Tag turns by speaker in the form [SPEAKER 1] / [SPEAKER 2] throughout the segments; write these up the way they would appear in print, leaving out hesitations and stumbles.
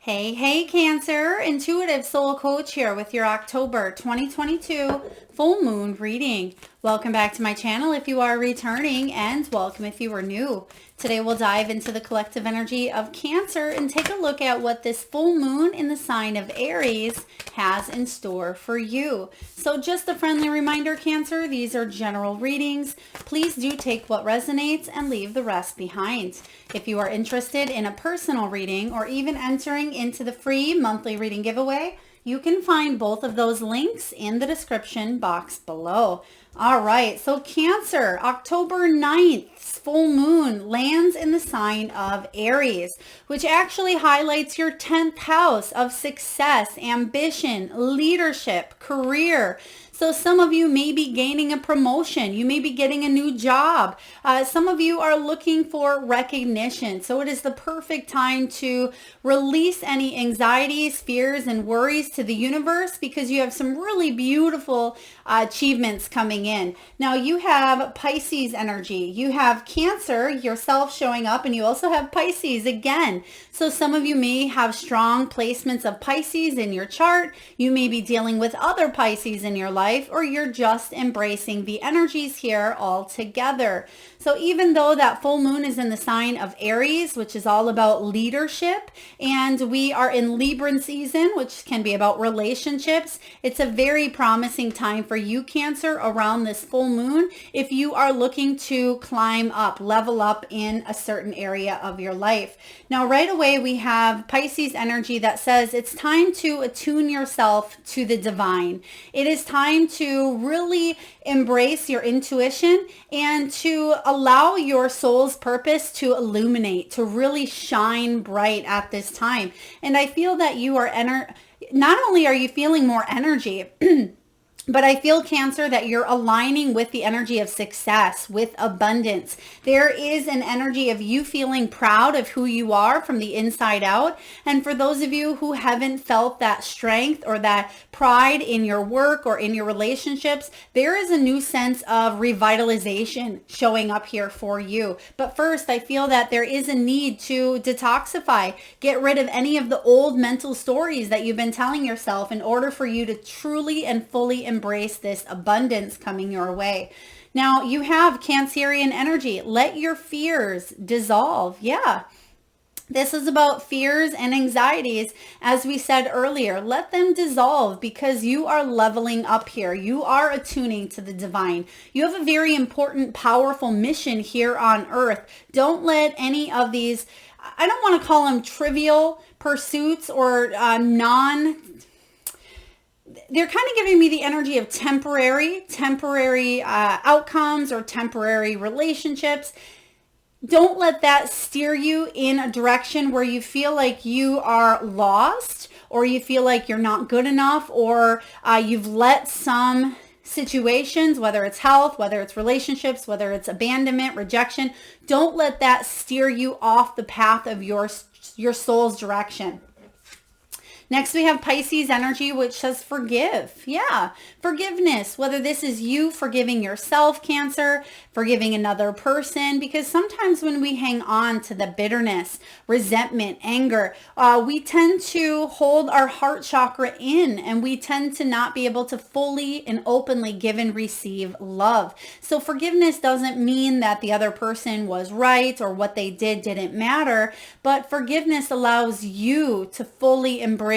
[SPEAKER 1] Hey, Cancer, Intuitive Soul Coach here with your October 2022 full moon reading. Welcome back to my channel if you are returning, and welcome if you are new. Today we'll dive into the collective energy of Cancer and take a look at what this full moon in the sign of Aries has in store for you. So just a friendly reminder, Cancer, these are general readings. Please do take what resonates and leave the rest behind. If you are interested in a personal reading or even entering into the free monthly reading giveaway, you can find both of those links in the description box below. All right, so Cancer, October 9th, full moon lands in the sign of Aries, which actually highlights your 10th house of success, ambition, leadership, career. So some of you may be gaining a promotion. You may be getting a new job. Some of you are looking for recognition. So it is the perfect time to release any anxieties, fears, and worries to the universe because you have some really beautiful achievements coming in. Now you have Pisces energy. You have Cancer yourself showing up, and you also have Pisces again. So some of you may have strong placements of Pisces in your chart. You may be dealing with other Pisces in your life, or you're just embracing the energies here all together. So even though that full moon is in the sign of Aries, which is all about leadership, and we are in Libran season, which can be about relationships, it's a very promising time for you, Cancer, around this full moon if you are looking to climb up, level up in a certain area of your life. Now, right away, we have Pisces energy that says it's time to attune yourself to the divine. It is time to really embrace your intuition and to allow your soul's purpose to illuminate, to really shine bright at this time. And I feel that you are not only are you feeling more energy, but I feel, Cancer, that you're aligning with the energy of success, with abundance. There is an energy of you feeling proud of who you are from the inside out. And for those of you who haven't felt that strength or that pride in your work or in your relationships, there is a new sense of revitalization showing up here for you. But first, I feel that there is a need to detoxify, get rid of any of the old mental stories that you've been telling yourself in order for you to truly and fully embrace this abundance coming your way. Now you have Cancerian energy. Let your fears dissolve. Yeah. This is about fears and anxieties. As we said earlier, let them dissolve because you are leveling up here. You are attuning to the divine. You have a very important, powerful mission here on earth. Don't let any of these, I don't want to call them trivial pursuits or they're kind of giving me the energy of temporary outcomes or temporary relationships. Don't let that steer you in a direction where you feel like you are lost, or you feel like you're not good enough, or you've let some situations, whether it's health, whether it's relationships, whether it's abandonment, rejection, don't let that steer you off the path of your soul's direction. Next, we have Pisces energy, which says forgive. Yeah, forgiveness, whether this is you forgiving yourself, Cancer, forgiving another person, because sometimes when we hang on to the bitterness, resentment, anger, we tend to hold our heart chakra in, and we tend to not be able to fully and openly give and receive love. So forgiveness doesn't mean that the other person was right or what they did didn't matter, but forgiveness allows you to fully embrace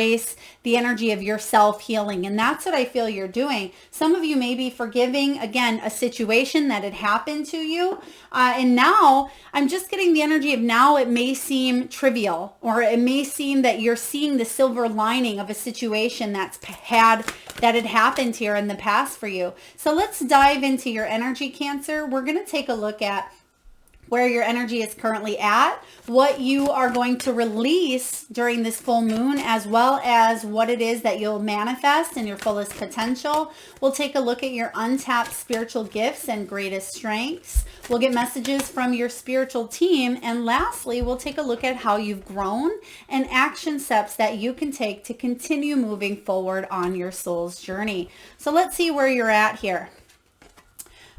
[SPEAKER 1] the energy of your self-healing. And that's what I feel you're doing. Some of you may be forgiving, again, a situation that had happened to you. And now I'm just getting the energy of now it may seem trivial, or it may seem that you're seeing the silver lining of a situation that had happened here in the past for you. So let's dive into your energy, Cancer. We're going to take a look at where your energy is currently at, what you are going to release during this full moon, as well as what it is that you'll manifest in your fullest potential. We'll take a look at your untapped spiritual gifts and greatest strengths. We'll get messages from your spiritual team. And lastly, we'll take a look at how you've grown and action steps that you can take to continue moving forward on your soul's journey. So let's see where you're at here.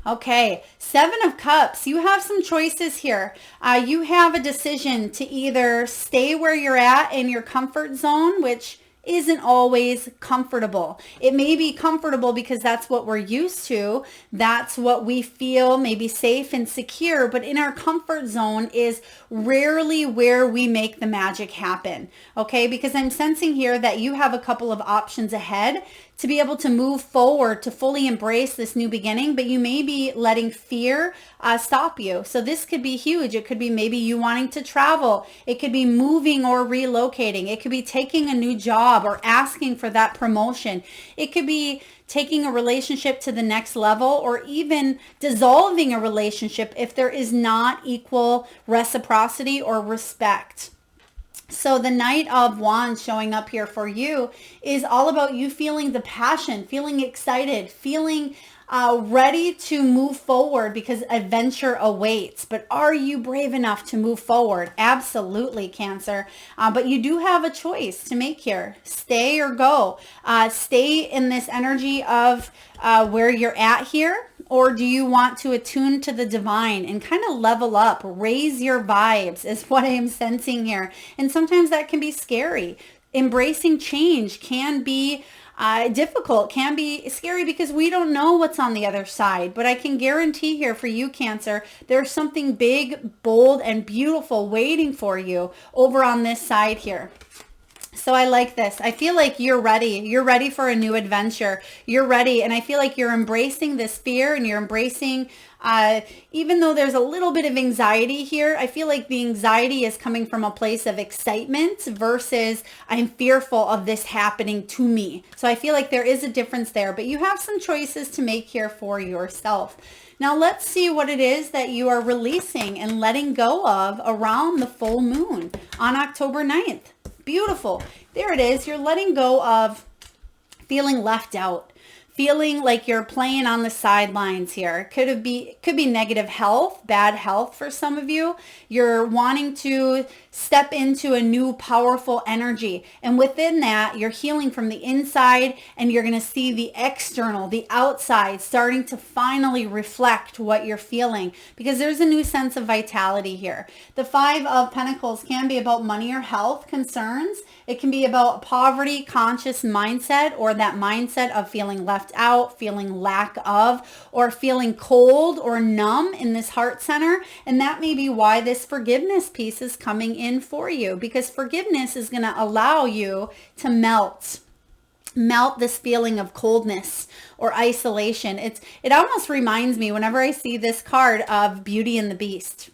[SPEAKER 1] Okay, Seven of Cups. You have some choices here. You have a decision to either stay where you're at in your comfort zone, which isn't always comfortable. It may be comfortable because that's what we're used to. That's what we feel maybe safe and secure, but in our comfort zone is rarely where we make the magic happen. Okay, because I'm sensing here that you have a couple of options ahead to be able to move forward, to fully embrace this new beginning, but you may be letting fear stop you. So this could be huge. It could be maybe you wanting to travel. It could be moving or relocating. It could be taking a new job or asking for that promotion. It could be taking a relationship to the next level, or even dissolving a relationship if there is not equal reciprocity or respect. So the Knight of Wands showing up here for you is all about you feeling the passion, feeling excited, feeling ready to move forward because adventure awaits. But are you brave enough to move forward? Absolutely, Cancer. But you do have a choice to make here. Stay or go. Stay in this energy of where you're at here. Or do you want to attune to the divine and kind of level up, raise your vibes is what I am sensing here. And sometimes that can be scary. Embracing change can be difficult, can be scary because we don't know what's on the other side. But I can guarantee here for you, Cancer, there's something big, bold, and beautiful waiting for you over on this side here. So I like this. I feel like you're ready. You're ready for a new adventure. You're ready. And I feel like you're embracing this fear and you're embracing, even though there's a little bit of anxiety here, I feel like the anxiety is coming from a place of excitement versus I'm fearful of this happening to me. So I feel like there is a difference there, but you have some choices to make here for yourself. Now let's see what it is that you are releasing and letting go of around the full moon on October 9th. Beautiful. There it is. You're letting go of feeling left out, feeling like you're playing on the sidelines here. Could be negative health, bad health for some of you. You're wanting to step into a new powerful energy. And within that, you're healing from the inside and you're going to see the external, the outside starting to finally reflect what you're feeling because there's a new sense of vitality here. The Five of Pentacles can be about money or health concerns. It can be about poverty conscious mindset or that mindset of feeling left out, feeling lack of, or feeling cold or numb in this heart center. And that may be why this forgiveness piece is coming in for you, because forgiveness is going to allow you to melt this feeling of coldness or isolation. It almost reminds me whenever I see this card of Beauty and the Beast.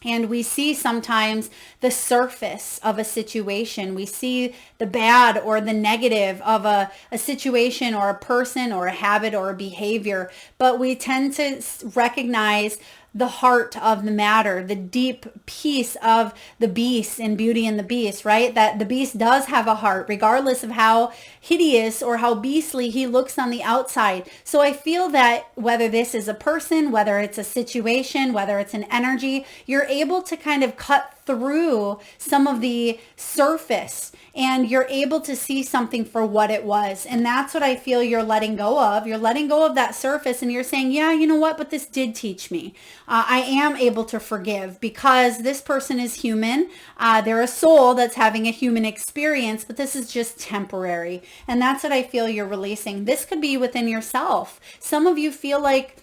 [SPEAKER 1] And we see sometimes the surface of a situation. We see the bad or the negative of a situation or a person or a habit or a behavior. But we tend to recognize the heart of the matter, the deep piece of the beast in Beauty and the Beast, right? That the beast does have a heart, regardless of how hideous or how beastly he looks on the outside. So I feel that whether this is a person, whether it's a situation, whether it's an energy, you're able to kind of cut through some of the surface and you're able to see something for what it was. And that's what I feel you're letting go of. You're letting go of that surface and you're saying, yeah, you know what, but this did teach me. I am able to forgive because this person is human. They're a soul that's having a human experience, but this is just temporary. And that's what I feel you're releasing. This could be within yourself. Some of you feel like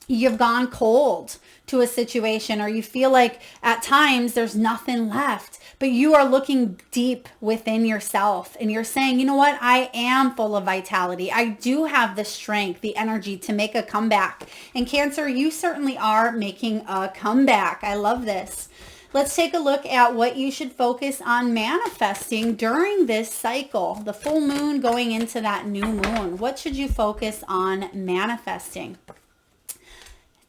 [SPEAKER 1] you've gone cold to a situation, or you feel like at times there's nothing left, but you are looking deep within yourself and you're saying, you know what, I am full of vitality. I do have the strength, the energy to make a comeback. And Cancer, you certainly are making a comeback. I love this. Let's take a look at what you should focus on manifesting during this cycle, the full moon going into that new moon. What should you focus on manifesting?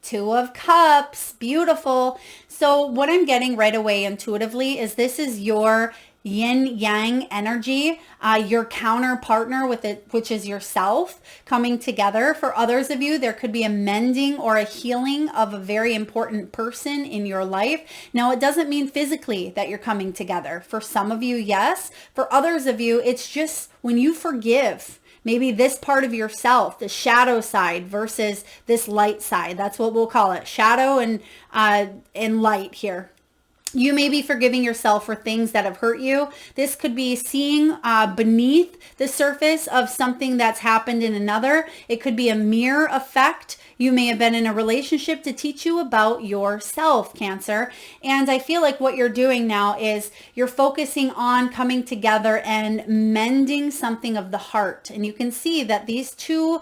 [SPEAKER 1] Two of Cups, beautiful. So what I'm getting right away intuitively is this is your yin yang energy, your counter partner with it, which is yourself, coming together. For others of you, there could be a mending or a healing of a very important person in your life. Now, it doesn't mean physically that you're coming together. For some of you, yes. For others of you, it's just when you forgive. Maybe this part of yourself, the shadow side versus this light side. That's what we'll call it. Shadow and light here. You may be forgiving yourself for things that have hurt you. This could be seeing beneath the surface of something that's happened in another. It could be a mirror effect. You may have been in a relationship to teach you about yourself, Cancer. And I feel like what you're doing now is you're focusing on coming together and mending something of the heart. And you can see that these two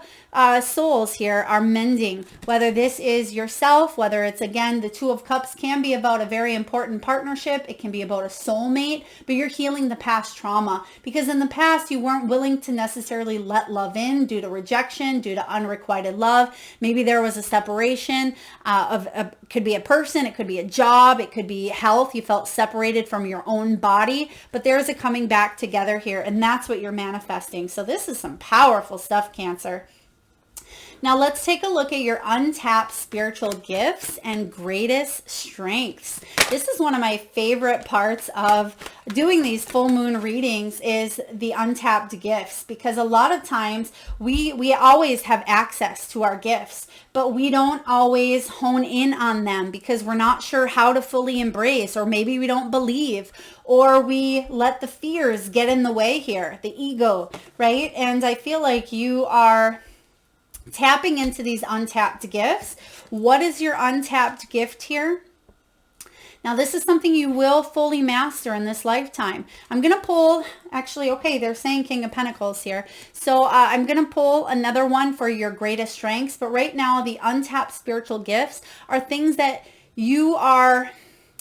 [SPEAKER 1] souls here are mending, whether this is yourself, whether it's, again, the Two of Cups can be about a very important partnership. It can be about a soulmate, but you're healing the past trauma because in the past you weren't willing to necessarily let love in due to rejection, due to unrequited love. Maybe there was a separation could be a person, it could be a job, it could be health. You felt separated from your own body, but there's a coming back together here, and that's what you're manifesting. So this is some powerful stuff, Cancer. Now let's take a look at your untapped spiritual gifts and greatest strengths. This is one of my favorite parts of doing these full moon readings is the untapped gifts, because a lot of times we always have access to our gifts, but we don't always hone in on them because we're not sure how to fully embrace, or maybe we don't believe, or we let the fears get in the way here, the ego, right? And I feel like you are tapping into these untapped gifts. What is your untapped gift here? Now, this is something you will fully master in this lifetime. I'm going to pull, actually, okay, they're saying King of Pentacles here. So I'm going to pull another one for your greatest strengths. But right now, the untapped spiritual gifts are things that you are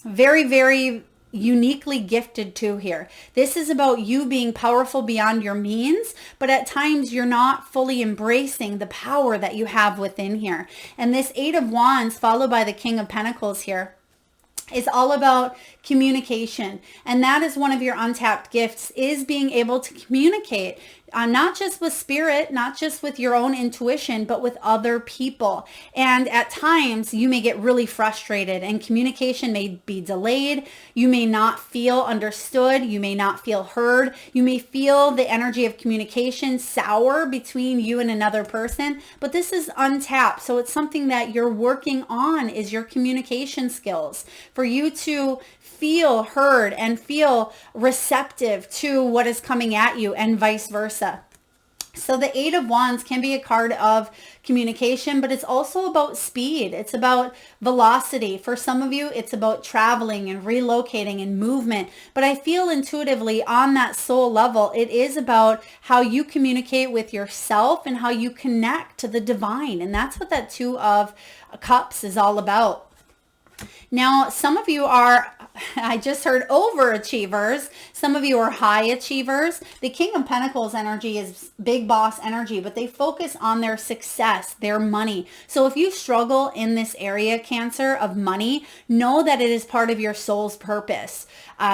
[SPEAKER 1] very, very uniquely gifted to here. This is about you being powerful beyond your means, but at times you're not fully embracing the power that you have within here. And this Eight of Wands followed by the King of Pentacles here is all about communication. And that is one of your untapped gifts, is being able to communicate, not just with spirit, not just with your own intuition, but with other people. And at times you may get really frustrated and communication may be delayed. You may not feel understood. You may not feel heard. You may feel the energy of communication sour between you and another person, but this is untapped. So it's something that you're working on, is your communication skills, for you to feel heard and feel receptive to what is coming at you, and vice versa. So the Eight of Wands can be a card of communication, but it's also about speed. It's about velocity. For some of you, it's about traveling and relocating and movement. But I feel intuitively on that soul level, it is about how you communicate with yourself and how you connect to the divine. And that's what that Two of Cups is all about. Now, some of you are, I just heard, overachievers. Some of you are high achievers. The King of Pentacles energy is big boss energy, but they focus on their success, their money. So if you struggle in this area, Cancer, of money, know that it is part of your soul's purpose.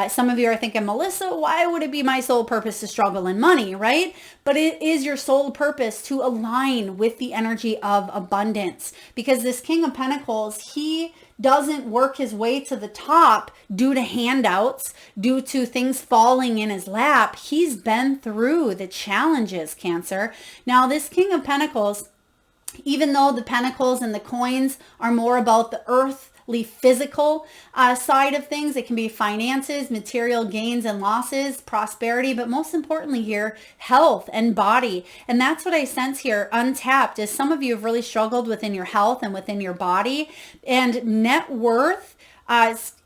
[SPEAKER 1] Some of you are thinking, Melissa, why would it be my soul purpose to struggle in money, right? But it is your soul purpose to align with the energy of abundance, because this King of Pentacles, he doesn't work his way to the top due to handouts, due to things falling in his lap. He's been through the challenges, Cancer. Now, this King of Pentacles, even though the pentacles and the coins are more about the earthly physical side of things, it can be finances, material gains and losses, prosperity, but most importantly here, health and body. And that's what I sense here, untapped, is some of you have really struggled within your health and within your body, and net worth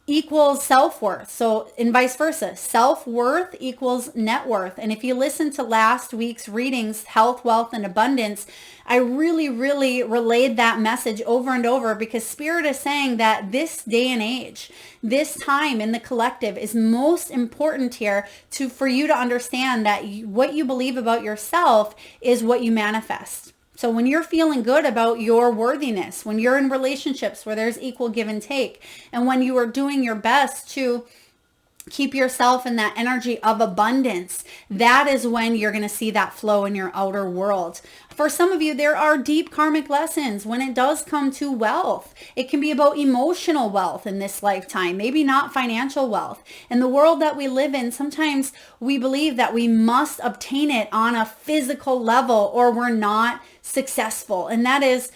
[SPEAKER 1] equals self-worth. So, and vice versa, self-worth equals net worth. And if you listen to last week's readings, health, wealth, and abundance, I really relayed that message over and over, because Spirit is saying that this day and age, this time in the collective, is most important here for you to understand that what you believe about yourself is what you manifest. So when you're feeling good about your worthiness, when you're in relationships where there's equal give and take, and when you are doing your best to keep yourself in that energy of abundance, that is when you're going to see that flow in your outer world. For some of you, there are deep karmic lessons when it does come to wealth. It can be about emotional wealth in this lifetime, maybe not financial wealth. In the world that we live in, sometimes we believe that we must obtain it on a physical level or we're not successful. And that is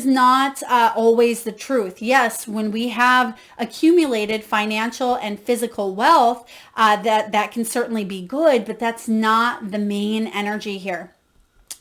[SPEAKER 1] not always the truth. Yes, when we have accumulated financial and physical wealth, that can certainly be good, but that's not the main energy here.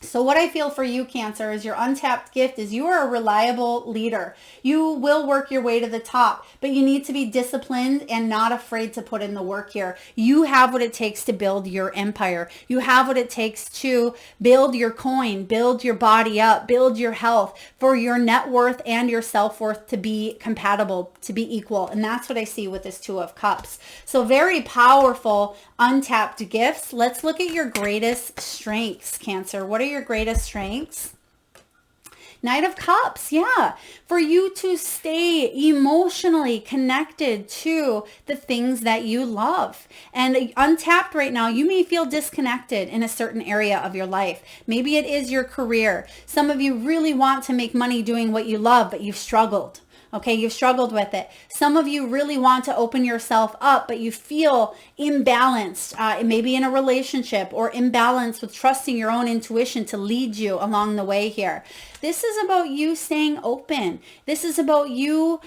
[SPEAKER 1] So what I feel for you, Cancer, is your untapped gift is you are a reliable leader. You will work your way to the top, but you need to be disciplined and not afraid to put in the work here. You have what it takes to build your empire. You have what it takes to build your coin, build your body up, build your health, for your net worth and your self-worth to be compatible, to be equal. And that's what I see with this Two of Cups. So very powerful untapped gifts. Let's look at your greatest strengths, Cancer. What are your greatest strengths? Knight of Cups, yeah. For you to stay emotionally connected to the things that you love. And untapped right now, you may feel disconnected in a certain area of your life. Maybe it is your career. Some of you really want to make money doing what you love, but you've struggled. Okay, you've struggled with it. Some of you really want to open yourself up, but you feel imbalanced, maybe in a relationship, or imbalanced with trusting your own intuition to lead you along the way here. This is about you staying open. This is about you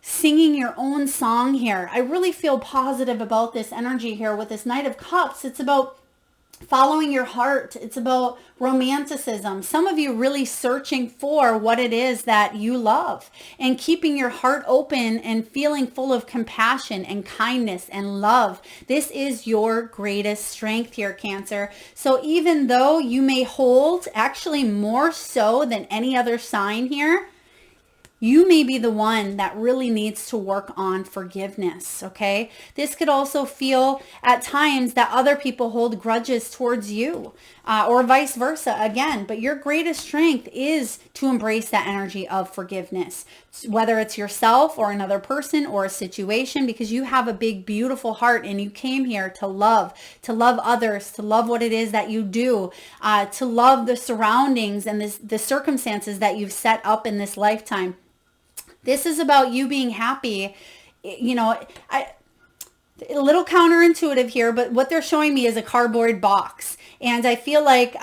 [SPEAKER 1] singing your own song here. I really feel positive about this energy here with this Knight of Cups. It's about following your heart. It's about romanticism. Some of you really searching for what it is that you love and keeping your heart open and feeling full of compassion and kindness and love. This is your greatest strength here, Cancer. So even though you may hold, actually more so than any other sign here, you may be the one that really needs to work on forgiveness, okay? This could also feel at times that other people hold grudges towards you, or vice versa again. But your greatest strength is to embrace that energy of forgiveness, whether it's yourself or another person or a situation, because you have a big, beautiful heart and you came here to love others, to love what it is that you do, to love the surroundings and the circumstances that you've set up in this lifetime. This is about you being happy. You know, a little counterintuitive here, but what they're showing me is a cardboard box. And I feel like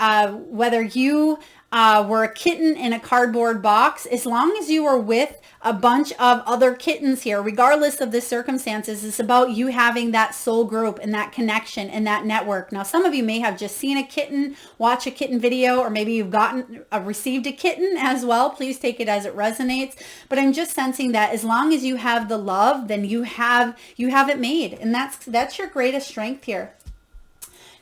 [SPEAKER 1] whether you were a kitten in a cardboard box, as long as you were with a bunch of other kittens here, regardless of the circumstances, it's about you having that soul group and that connection and that network. Now, some of you may have just seen a kitten, watch a kitten video, or maybe you've received a kitten as well. Please take it as it resonates. But I'm just sensing that as long as you have the love, then you have it made. And that's your greatest strength here.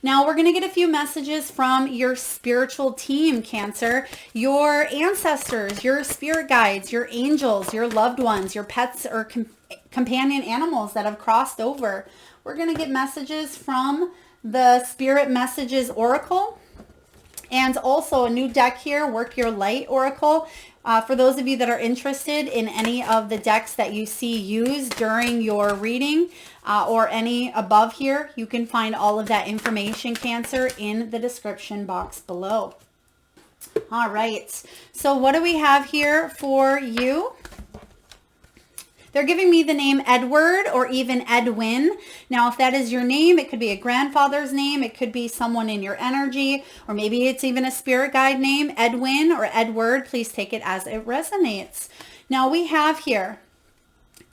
[SPEAKER 1] Now we're going to get a few messages from your spiritual team, Cancer, your ancestors, your spirit guides, your angels, your loved ones, your pets or companion animals that have crossed over. We're going to get messages from the Spirit Messages Oracle, and also a new deck here, Work Your Light Oracle. For those of you that are interested in any of the decks that you see used during your reading, or any above here, you can find all of that information, Cancer, in the description box below. All right, so what do we have here for you? They're giving me the name Edward or even Edwin. Now, if that is your name, it could be a grandfather's name. It could be someone in your energy, or maybe it's even a spirit guide name, Edwin or Edward. Please take it as it resonates. Now we have here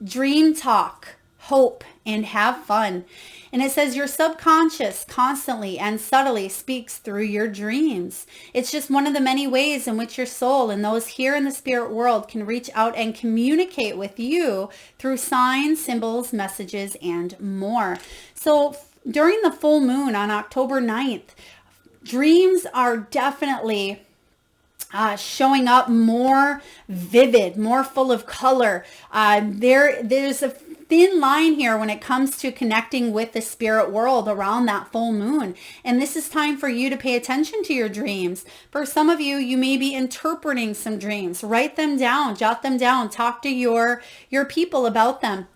[SPEAKER 1] dream talk, hope, and have fun. And it says your subconscious constantly and subtly speaks through your dreams. It's just one of the many ways in which your soul and those here in the spirit world can reach out and communicate with you through signs, symbols, messages, and more. So during the full moon on October 9th, dreams are definitely showing up more vivid, more full of color. There's a thin line here when it comes to connecting with the spirit world around that full moon. And this is time for you to pay attention to your dreams. For some of you, you may be interpreting some dreams. Write them down, jot them down, talk to your people about them.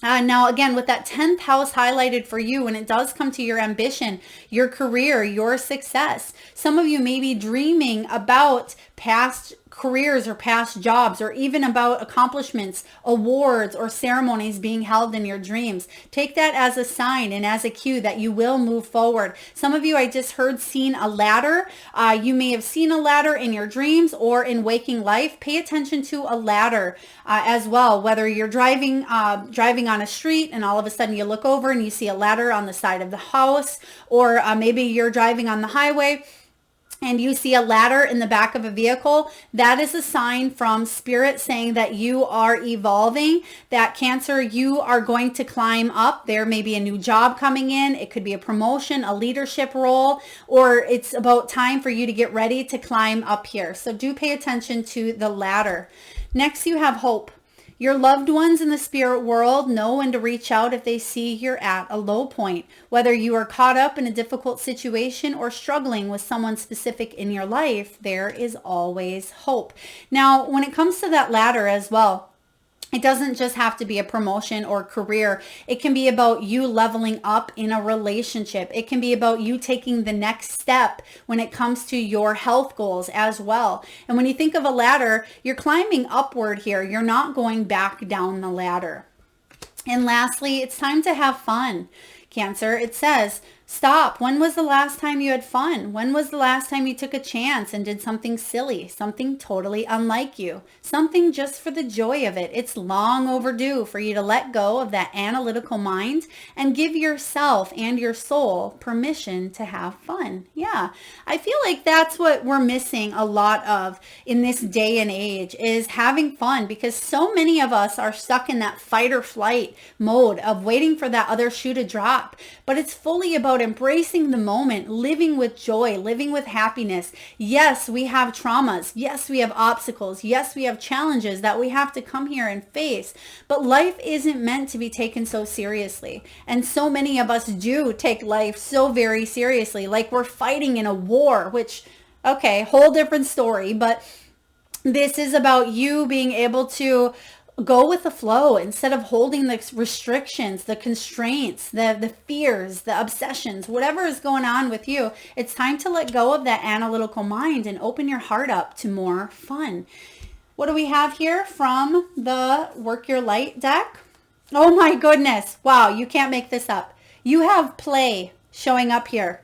[SPEAKER 1] Now, again, with that 10th house highlighted for you, when it does come to your ambition, your career, your success, some of you may be dreaming about past careers or past jobs, or even about accomplishments, awards, or ceremonies being held in your dreams. Take that as a sign and as a cue that you will move forward. Some of you, I just heard, seen a ladder. You may have seen a ladder in your dreams or in waking life. Pay attention to a ladder as well, whether you're driving on a street and all of a sudden you look over and you see a ladder on the side of the house, or maybe you're driving on the highway and you see a ladder in the back of a vehicle. That is a sign from Spirit saying that you are evolving, that Cancer, you are going to climb up. There may be a new job coming in. It could be a promotion, a leadership role, or it's about time for you to get ready to climb up here. So do pay attention to the ladder. Next, you have hope. Your loved ones in the spirit world know when to reach out if they see you're at a low point. Whether you are caught up in a difficult situation or struggling with someone specific in your life, there is always hope. Now, when it comes to that ladder as well, it doesn't just have to be a promotion or career. It can be about you leveling up in a relationship. It can be about you taking the next step when it comes to your health goals as well. And when you think of a ladder, you're climbing upward here. You're not going back down the ladder. And lastly, it's time to have fun. Cancer, it says, stop. When was the last time you had fun? When was the last time you took a chance and did something silly, something totally unlike you, something just for the joy of it? It's long overdue for you to let go of that analytical mind and give yourself and your soul permission to have fun. Yeah, I feel like that's what we're missing a lot of in this day and age, is having fun, because so many of us are stuck in that fight or flight mode of waiting for that other shoe to drop. But it's fully about embracing the moment, living with joy, living with happiness. Yes, we have traumas. Yes, we have obstacles. Yes, we have challenges that we have to come here and face. But life isn't meant to be taken so seriously. And so many of us do take life so very seriously, like we're fighting in a war, which, okay, whole different story. But this is about you being able to go with the flow instead of holding the restrictions, the constraints, the fears, the obsessions, whatever is going on with you. It's time to let go of that analytical mind and open your heart up to more fun. What do we have here from the Work Your Light deck? Oh my goodness. Wow, you can't make this up. You have play showing up here.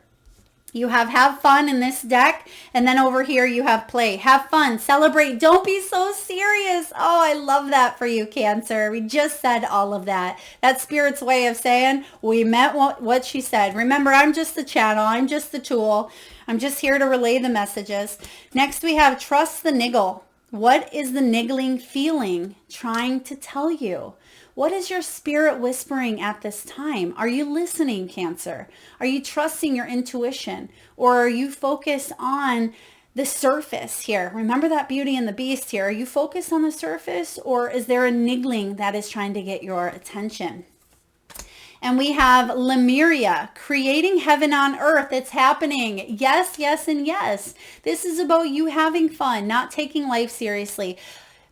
[SPEAKER 1] You have fun in this deck, and then over here you have play. Have fun, celebrate, don't be so serious. Oh, I love that for you, Cancer. We just said all of that. That's Spirit's way of saying we meant what she said. Remember, I'm just the channel. I'm just the tool. I'm just here to relay the messages. Next, we have trust the niggle. What is the niggling feeling trying to tell you? What is your spirit whispering at this time? Are you listening, Cancer? Are you trusting your intuition? Or are you focused on the surface here? Remember that Beauty and the Beast here. Are you focused on the surface, or is there a niggling that is trying to get your attention? And we have Lemuria, creating heaven on earth. It's happening. Yes, yes, and yes. This is about you having fun, not taking life seriously.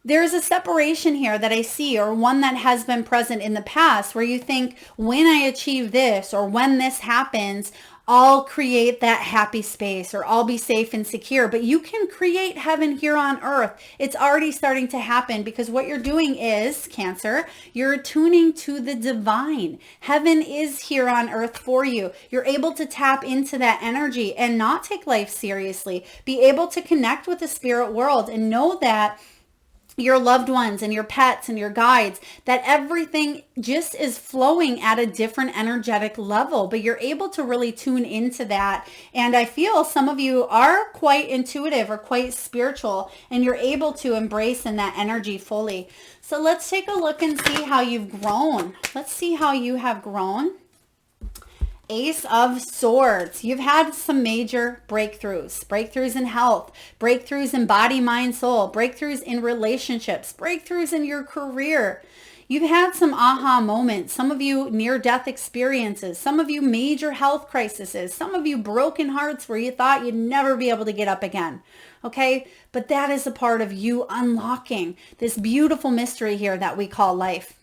[SPEAKER 1] There's a separation here that I see, or one that has been present in the past, where you think, when I achieve this, or when this happens, I'll create that happy space, or I'll be safe and secure. But you can create heaven here on earth. It's already starting to happen, because what you're doing is, Cancer, you're tuning to the divine. Heaven is here on earth for you. You're able to tap into that energy and not take life seriously. Be able to connect with the spirit world and know that your loved ones and your pets and your guides, that everything just is flowing at a different energetic level, but you're able to really tune into that. And I feel some of you are quite intuitive or quite spiritual, and you're able to embrace in that energy fully. So let's take a look and see how you've grown. Let's see how you have grown. Ace of Swords. You've had some major breakthroughs in health, breakthroughs in body, mind, soul, breakthroughs in relationships, breakthroughs in your career. You've had some aha moments, some of you near-death experiences, some of you major health crises, some of you broken hearts where you thought you'd never be able to get up again. Okay, but that is a part of you unlocking this beautiful mystery here that we call life.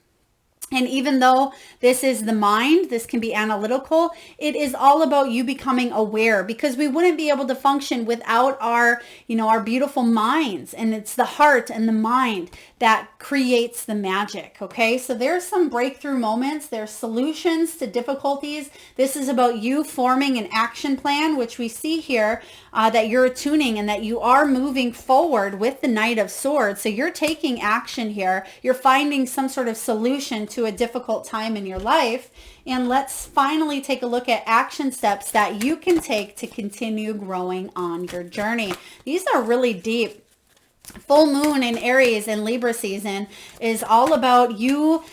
[SPEAKER 1] And even though this is the mind, this can be analytical, it is all about you becoming aware, because we wouldn't be able to function without our, our beautiful minds. And it's the heart and the mind that creates the magic. Okay. So there's some breakthrough moments. There's solutions to difficulties. This is about you forming an action plan, which we see here, that you're attuning and that you are moving forward with the Knight of Swords. So you're taking action here. You're finding some sort of solution to a difficult time in your life. And let's finally take a look at action steps that you can take to continue growing on your journey. These are really deep. Full moon in Aries and Libra season is all about you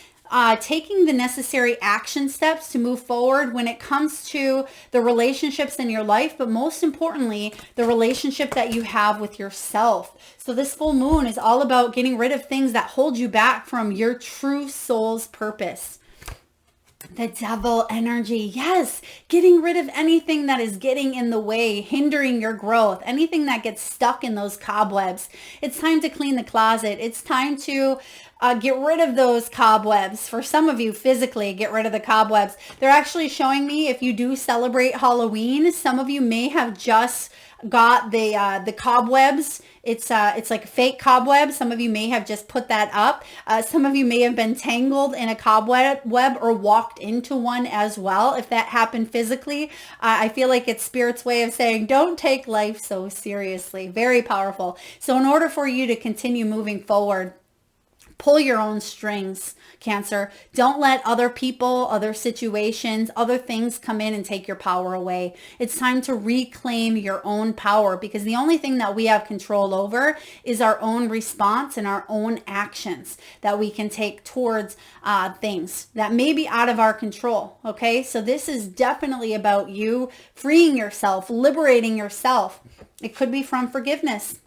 [SPEAKER 1] taking the necessary action steps to move forward when it comes to the relationships in your life, but most importantly, the relationship that you have with yourself. So this full moon is all about getting rid of things that hold you back from your true soul's purpose. The devil energy. Yes. Getting rid of anything that is getting in the way, hindering your growth, anything that gets stuck in those cobwebs. It's time to clean the closet. It's time to get rid of those cobwebs. For some of you, physically get rid of the cobwebs. They're actually showing me, if you do celebrate Halloween, some of you may have just got the cobwebs. It's like a fake cobweb. Some of you may have just put that up. Some of you may have been tangled in a cobweb or walked into one as well. If that happened physically, I feel like it's Spirit's way of saying, don't take life so seriously. Very powerful. So in order for you to continue moving forward, pull your own strings, Cancer. Don't let other people, other situations, other things come in and take your power away. It's time to reclaim your own power, because the only thing that we have control over is our own response and our own actions that we can take towards things that may be out of our control. Okay, so this is definitely about you freeing yourself, liberating yourself. It could be from forgiveness.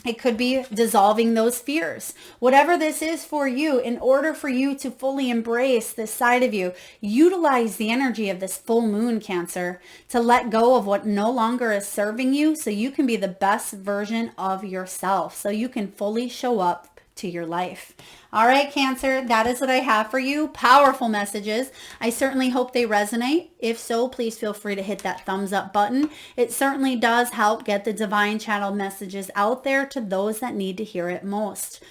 [SPEAKER 1] It could be dissolving those fears. Whatever this is for you, in order for you to fully embrace this side of you, utilize the energy of this full moon, Cancer, to let go of what no longer is serving you, so you can be the best version of yourself, so you can fully show up to your life. All right, Cancer, that is what I have for you. Powerful messages. I certainly hope they resonate. If so, please feel free to hit that thumbs up button. It certainly does help get the divine channel messages out there to those that need to hear it most.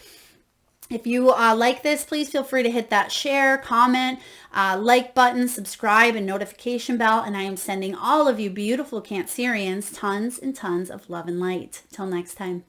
[SPEAKER 1] If you like this, please feel free to hit that share, comment, like button, subscribe, and notification bell. And I am sending all of you beautiful Cancerians tons and tons of love and light. Till next time.